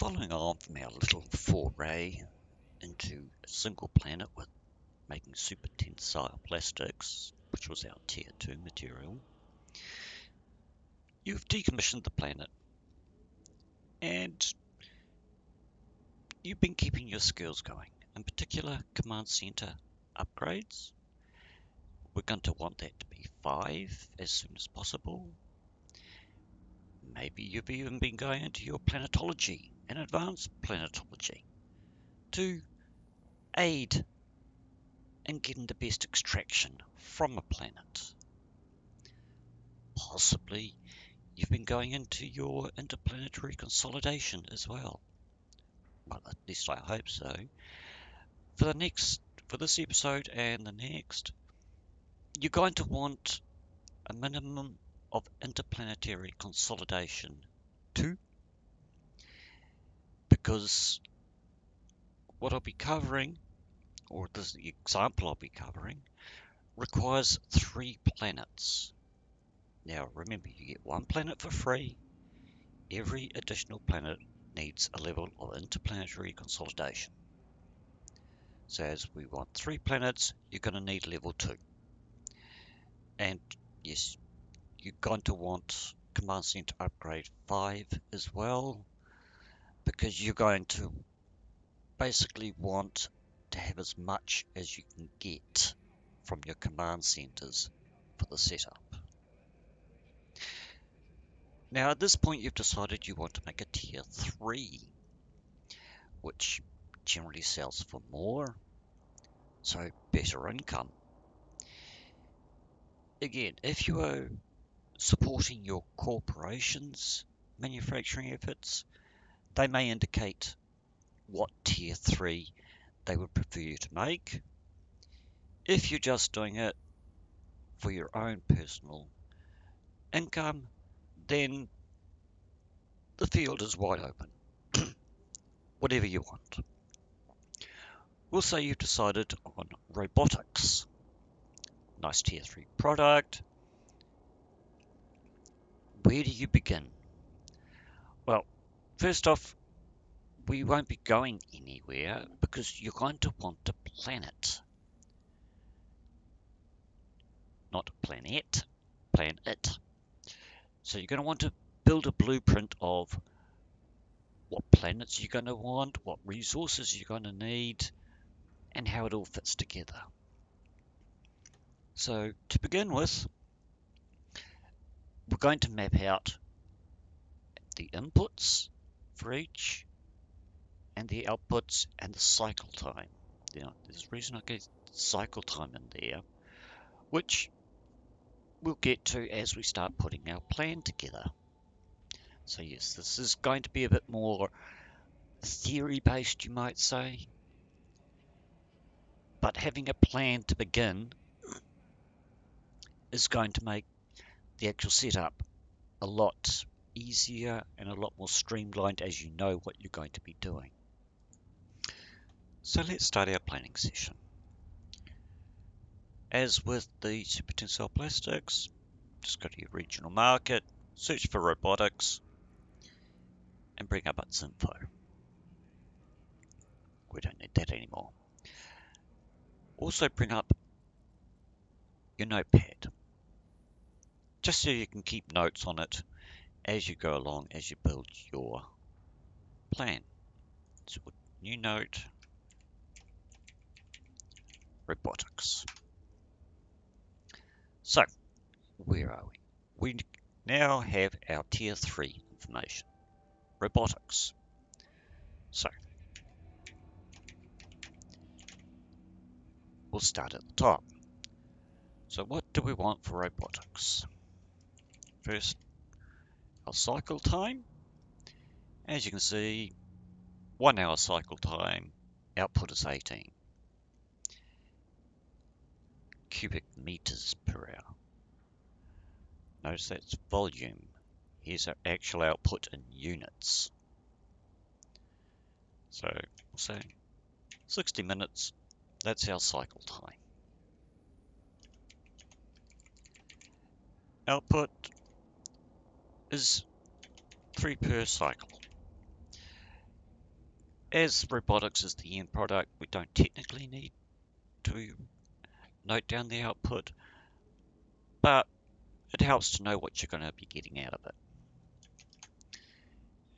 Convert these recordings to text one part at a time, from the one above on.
Following on from our little foray into a single planet with making super tensile plastics, which was our tier 2 material, you've decommissioned the planet and you've been keeping your skills going. In particular, command center upgrades. We're going to want that to be 5 as soon as possible. Maybe you've even been going into your planetology and advanced planetology to aid in getting the best extraction from a planet. Possibly you've been going into your interplanetary consolidation as well. Well, at least I hope so. For this episode and the next, you're going to want a minimum of interplanetary consolidation 2, because what I'll be covering, or this example I'll be covering, requires 3 planets. Now remember, you get 1 planet for free. Every additional planet needs a level of interplanetary consolidation. So as we want 3 planets, you're going to need level 2. And yes, you're going to want Command Center Upgrade 5 as well, because you're going to basically want to have as much as you can get from your command centers for the setup. Now at this point you've decided you want to make a tier 3, which generally sells for more, so better income. Again, if you are supporting your corporation's manufacturing efforts, they may indicate what tier 3 they would prefer you to make. If you're just doing it for your own personal income, then the field is wide open. Whatever you want. We'll say you've decided on robotics. Nice tier 3 product. Where do you begin? Well, first off, we won't be going anywhere because you're going to want a planet. Not planet, planet. So you're going to want to build a blueprint of what planets you're going to want, what resources you're going to need, and how it all fits together. So to begin with, we're going to map out the inputs for each and the outputs and the cycle time. Now, there's a reason I get cycle time in there, which we'll get to as we start putting our plan together. So yes, this is going to be a bit more theory-based, you might say, but having a plan to begin is going to make the actual setup a lot easier and a lot more streamlined as you know what you're going to be doing. So let's start our planning session. As with the super tensile plastics, just go to your regional market, search for robotics, and bring up its info. We don't need that anymore. Also bring up your notepad, just so you can keep notes on it as you go along, as you build your plan. So new note, robotics. So, where are we? We now have our tier 3 information, robotics. So, we'll start at the top. So what do we want for robotics? First, our cycle time. As you can see, 1 hour cycle time, output is 18 cubic meters per hour. Notice that's volume. Here's our actual output in units. So we'll say 60 minutes, that's our cycle time. Output is 3 per cycle. As robotics is the end product, we don't technically need to note down the output, but it helps to know what you're going to be getting out of it.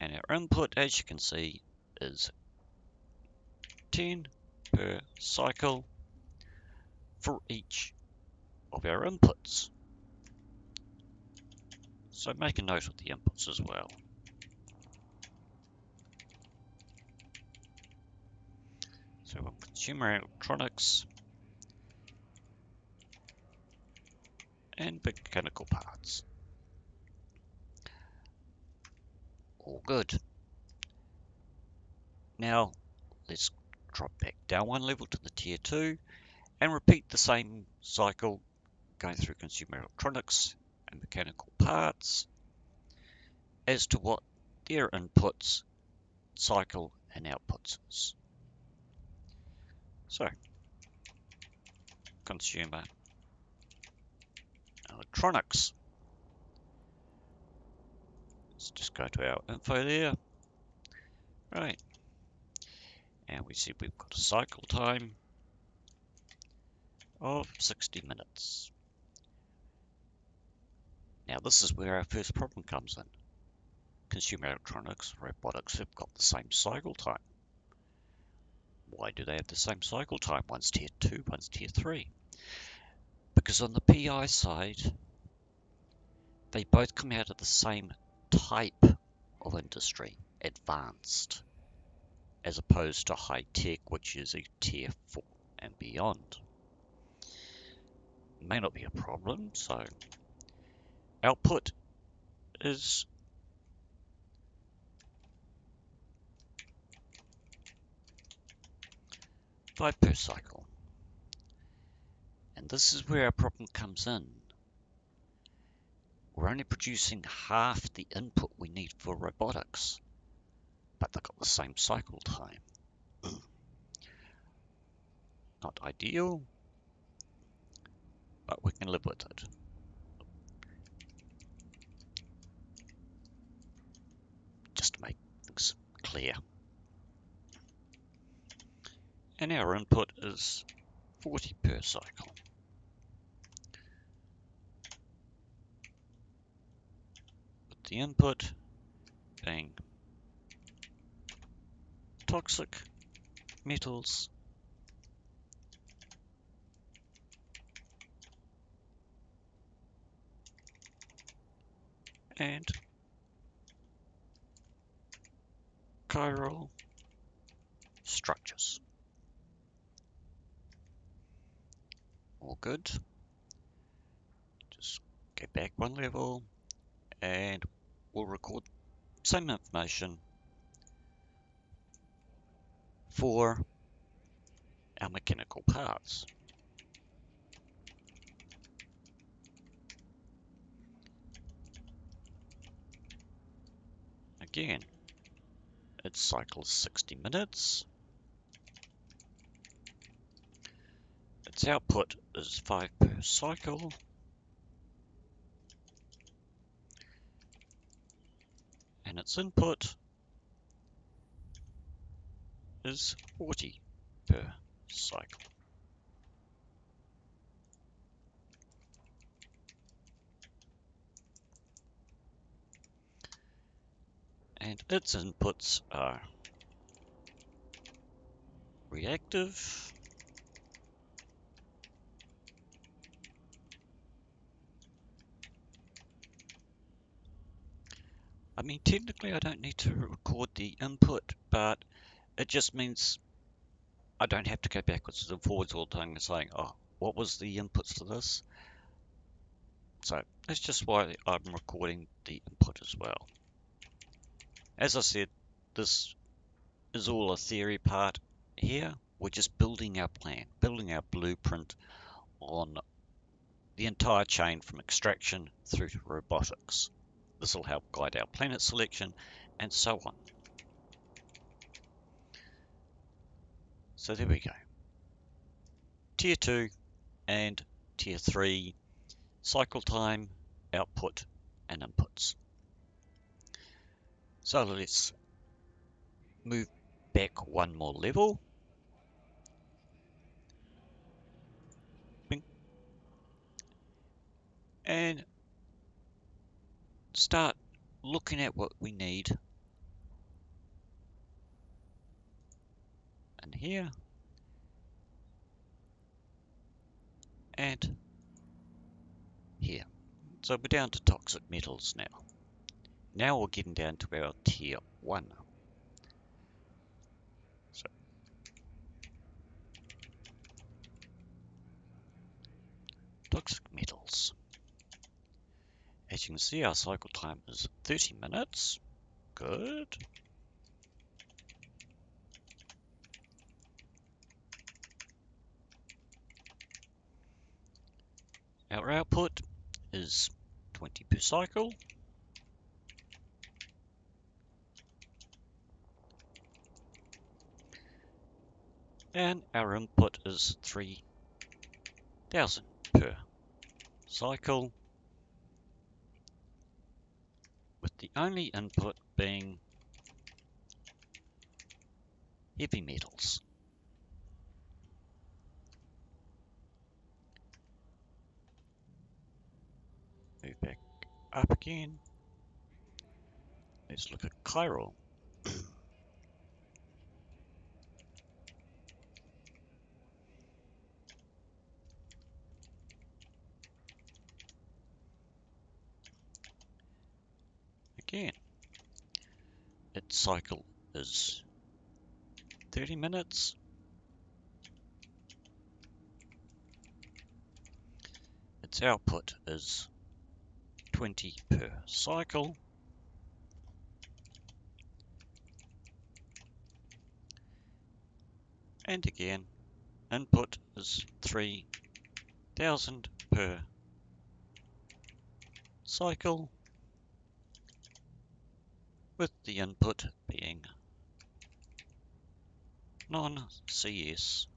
And our input, as you can see, is 10 per cycle for each of our inputs. So make a note of the inputs as well. So on consumer electronics and mechanical parts. All good. Now let's drop back down one level to the tier 2 and repeat the same cycle going through consumer electronics and mechanical parts as to what their inputs, cycle and outputs is. So consumer electronics. Let's just go to our info there. Right. And we see we've got a cycle time of 60 minutes. Now this is where our first problem comes in. Consumer electronics, robotics have got the same cycle time. Why do they have the same cycle time? One's tier 2, one's tier 3. Because on the PI side, they both come out of the same type of industry, advanced, as opposed to high tech, which is a tier 4 and beyond. May not be a problem, so output is five per cycle. And this is where our problem comes in. We're only producing half the input we need for robotics, but they've got the same cycle time. Not ideal, but we can live with it. Just to make things clear. And our input is 40 per cycle. With the input being toxic metals and chiral structures. All good. Just go back one level and we'll record same information for our mechanical parts. Again, it cycles 60 minutes. Its output is 5 per cycle. And its input is 40 per cycle. And its inputs are reactive, I mean technically I don't need to record the input, but it just means I don't have to go backwards and forwards all the time and saying, oh, what was the inputs to this? So that's just why I'm recording the input as well. As I said, this is all a theory part here. We're just building our plan, building our blueprint on the entire chain from extraction through to robotics. This will help guide our planet selection and so on. So there we go. Tier 2 and Tier 3 cycle time, output and inputs. So let's move back one more level. Bing. And start looking at what we need. And here. And here. So we're down to toxic metals now. Now we're getting down to our tier 1. So toxic metals. As you can see, our cycle time is 30 minutes. Good. Our output is 20 per cycle. And our input is 3,000 per cycle, with the only input being heavy metals. Move back up again. Let's look at chiral. Again, its cycle is 30 minutes. Its output is 20 per cycle. And again, input is 3,000 per cycle, with the input being non-CS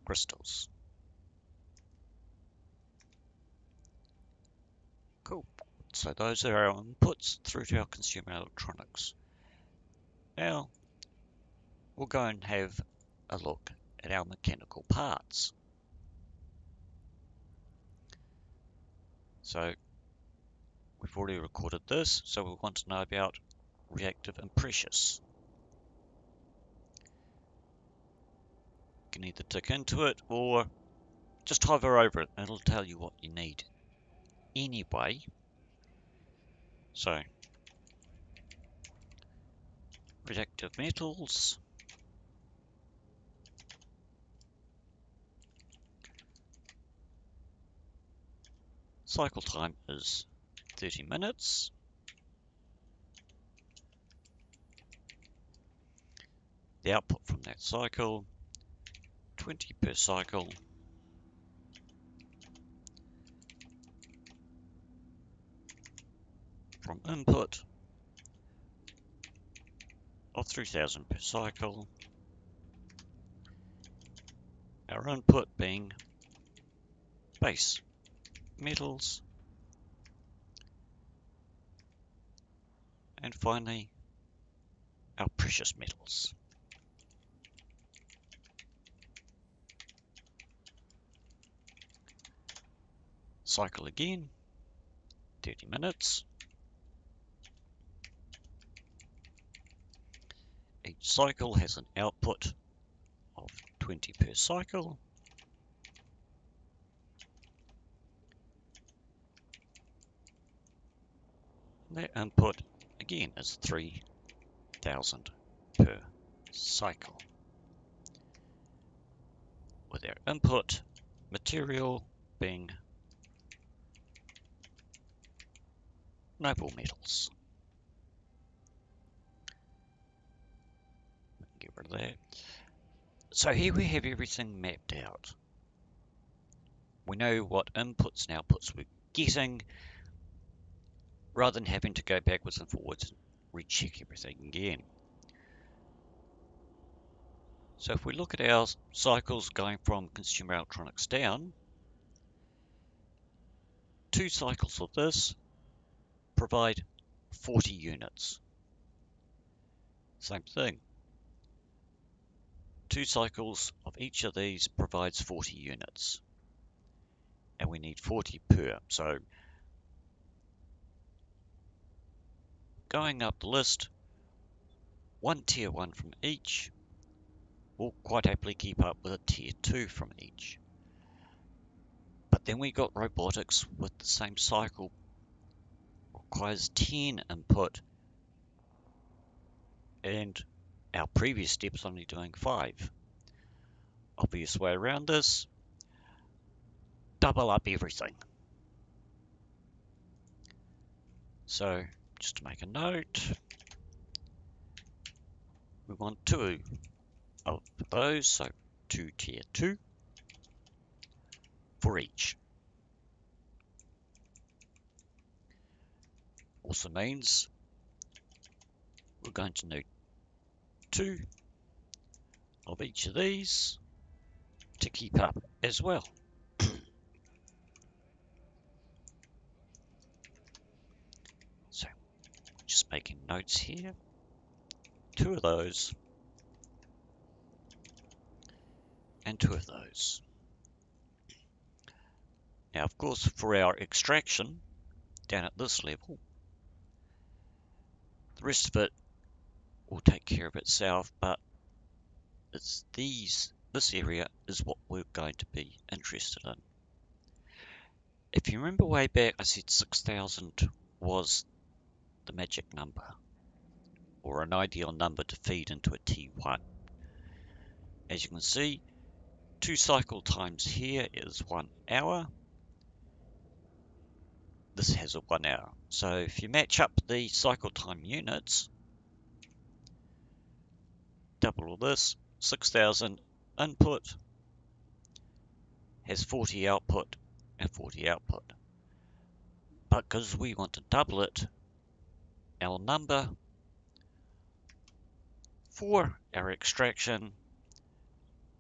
crystals. Cool. So those are our inputs through to our consumer electronics. Now, we'll go and have a look at our mechanical parts. So, we've already recorded this, so we want to know about reactive and precious. You can either tick into it or just hover over it and it'll tell you what you need anyway. So, reactive metals. Cycle time is 30 minutes. The output from that cycle, 20 per cycle. From input of 3,000 per cycle. Our input being base metals. And finally, our precious metals. Cycle again, 30 minutes. Each cycle has an output of 20 per cycle. And their input again is 3,000 per cycle. With our input material being noble metals. Get rid of that. So here we have everything mapped out. We know what inputs and outputs we're getting, rather than having to go backwards and forwards and recheck everything again. So if we look at our cycles going from consumer electronics down, 2 cycles of this provide 40 units. Same thing. 2 cycles of each of these provides 40 units. And we need 40 per. So going up the list, one tier 1 from each will quite happily keep up with a tier 2 from each. But then we got robotics with the same cycle, requires 10 input, and our previous step's only doing 5. Obvious way around this, double up everything. So just to make a note, we want 2 of those, so 2 tier 2 for each. Also means we're going to need 2 of each of these to keep up as well. So just making notes here. 2 of those and 2 of those. Now, of course, for our extraction down at this level, the rest of it will take care of itself, but it's this area is what we're going to be interested in. If you remember way back, I said 6,000 was the magic number, or an ideal number to feed into a T1. As you can see, 2 cycle times here is 1 hour. This has a 1 hour. So if you match up the cycle time units, double all this, 6,000 input has 40 output and 40 output. But because we want to double it, our number for our extraction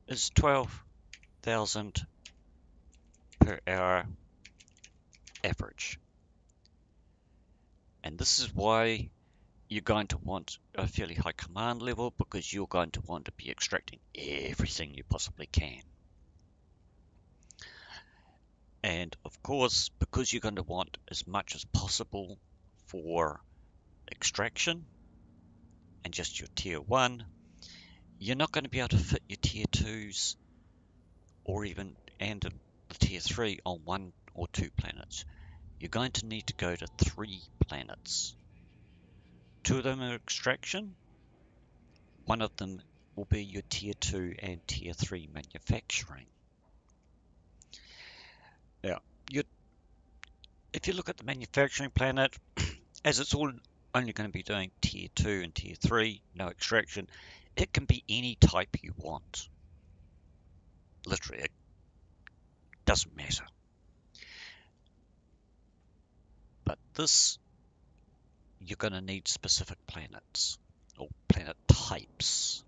is 12,000 per hour average. And this is why you're going to want a fairly high command level, because you're going to want to be extracting everything you possibly can. And of course, because you're going to want as much as possible for extraction and just your tier 1, you're not going to be able to fit your tier 2s or even and the tier 3 on 1 or 2 planets. You're going to need to go to 3 planets. 2 of them are extraction. 1 of them will be your tier 2 and tier 3 manufacturing. Now, if you look at the manufacturing planet, as it's all only going to be doing tier 2 and tier 3, no extraction, it can be any type you want. Literally, it doesn't matter. But this, you're going to need specific planets or planet types.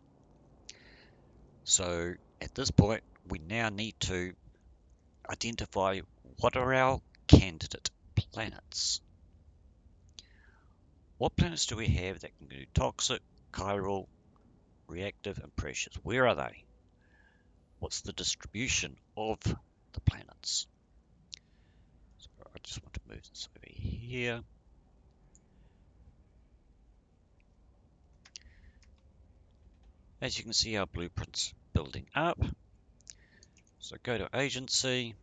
So at this point, we now need to identify what are our candidate planets. What planets do we have that can do toxic, chiral, reactive, and precious? Where are they? What's the distribution of the planets? So I just want to move this over here. As you can see, our blueprint's building up. So go to Agency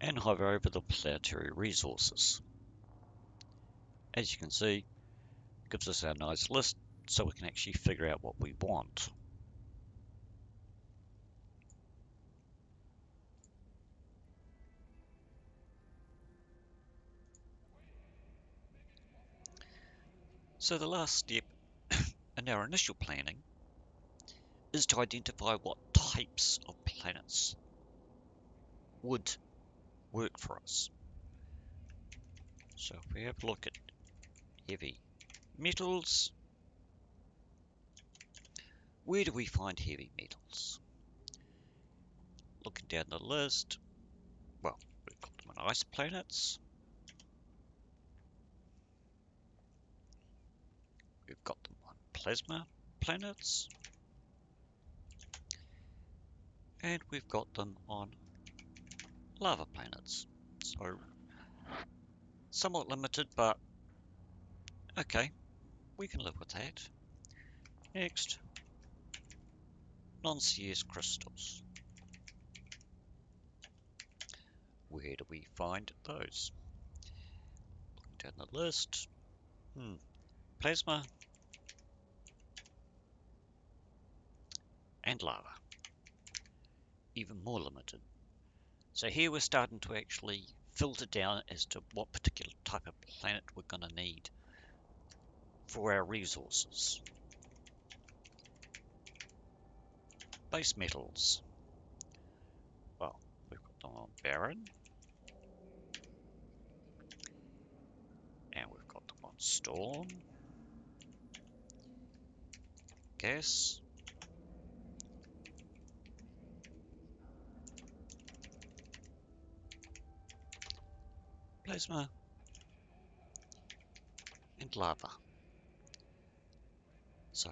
and hover over the Planetary Resources. As you can see, it gives us our nice list so we can actually figure out what we want. So the last step in our initial planning is to identify what types of planets would work for us. So if we have a look at heavy metals, where do we find heavy metals? Looking down the list, well, we've got them on ice planets. plasma planets, and we've got them on lava planets. So somewhat limited, but okay, we can live with that. Next, non-CS crystals. Where do we find those? Looking down the list. Plasma and lava. Even more limited. So here we're starting to actually filter down as to what particular type of planet we're going to need for our resources. Base metals. Well, we've got them on barren. And we've got them on storm. Gas. Plasma. And lava. So,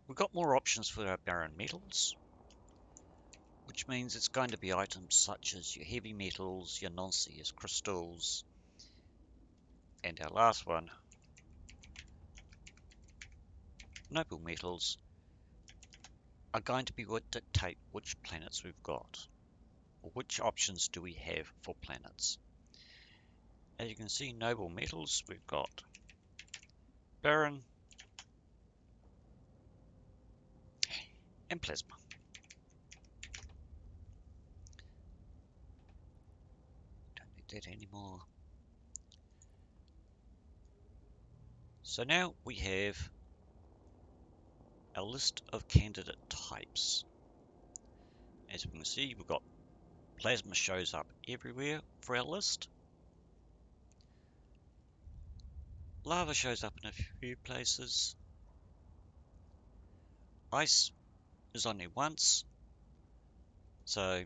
we've got more options for our barren metals, which means it's going to be items such as your heavy metals, your non-CS crystals, and our last one, noble metals, are going to be what dictate which planets we've got, or which options do we have for planets. As you can see, noble metals, we've got barren and plasma. Don't need that anymore. So now we have a list of candidate types. As we can see, we've got plasma shows up everywhere for our list. Lava shows up in a few places. Ice is only once. So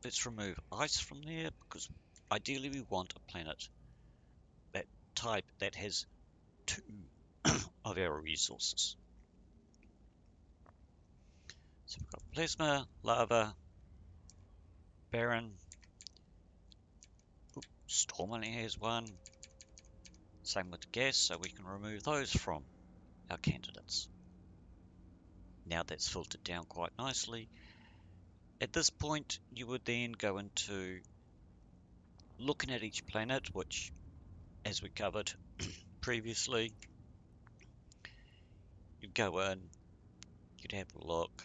let's remove ice from there, because ideally we want a planet that type that has 2 of our resources. So we've got plasma, lava, barren. Storm only has 1. Same with gas, so we can remove those from our candidates. Now that's filtered down quite nicely. At this point, you would then go into looking at each planet, which, as we covered previously, you'd go in, you'd have a look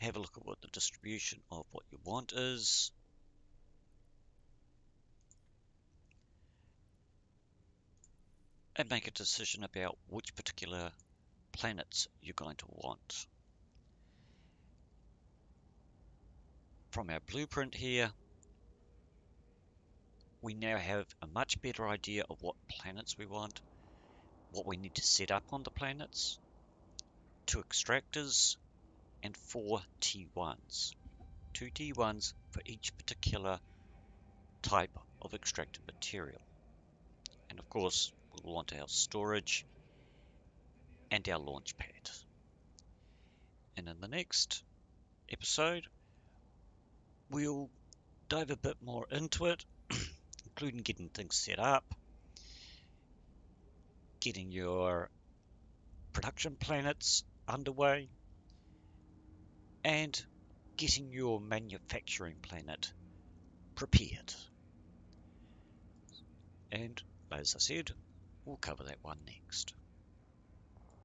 at what the distribution of what you want is. And make a decision about which particular planets you're going to want. From our blueprint here, we now have a much better idea of what planets we want, what we need to set up on the planets, 2 extractors, and 4 T1s. 2 T1s for each particular type of extracted material. And of course, we'll want our storage and our launch pad. And in the next episode, we'll dive a bit more into it, including getting things set up, getting your production planets underway, and getting your manufacturing planet prepared. And as I said, we'll cover that one next.